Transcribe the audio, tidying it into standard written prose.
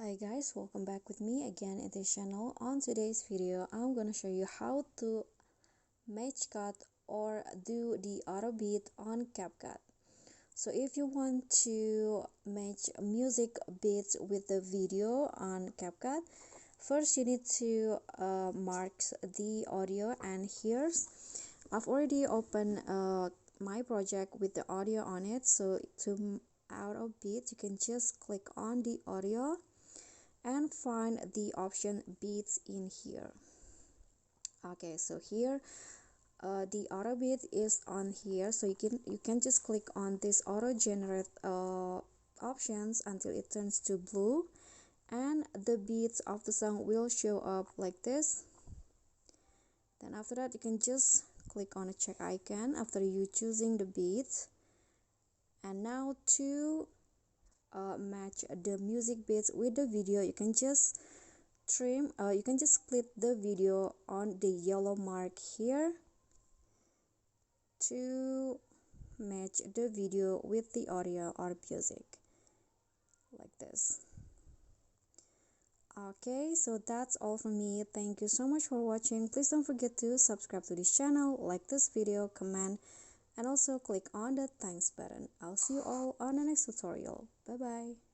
Hi guys, welcome back with me again in this channel. On today's video, I'm gonna show you how to match cut or do the auto beat on CapCut. So if you want to match music beats with the video on CapCut, first you need to mark the audio, and I've already opened my project with the audio on it. So to auto beat, you can just click on the audio and find the option beats in here. Okay, so here the auto beat is on here, so you can just click on this auto generate options until it turns to blue, and the beats of the song will show up like this. Then after that, you can just click on a check icon after you choosing the beats. And now to match the music beats with the video, you can just split the video on the yellow mark here to match the video with the audio or music like this. Okay, so that's all from me. Thank you so much for watching. Please don't forget to subscribe to this channel, like this video, comment, and also click on the thanks button. I'll see you all on the next tutorial. Bye bye.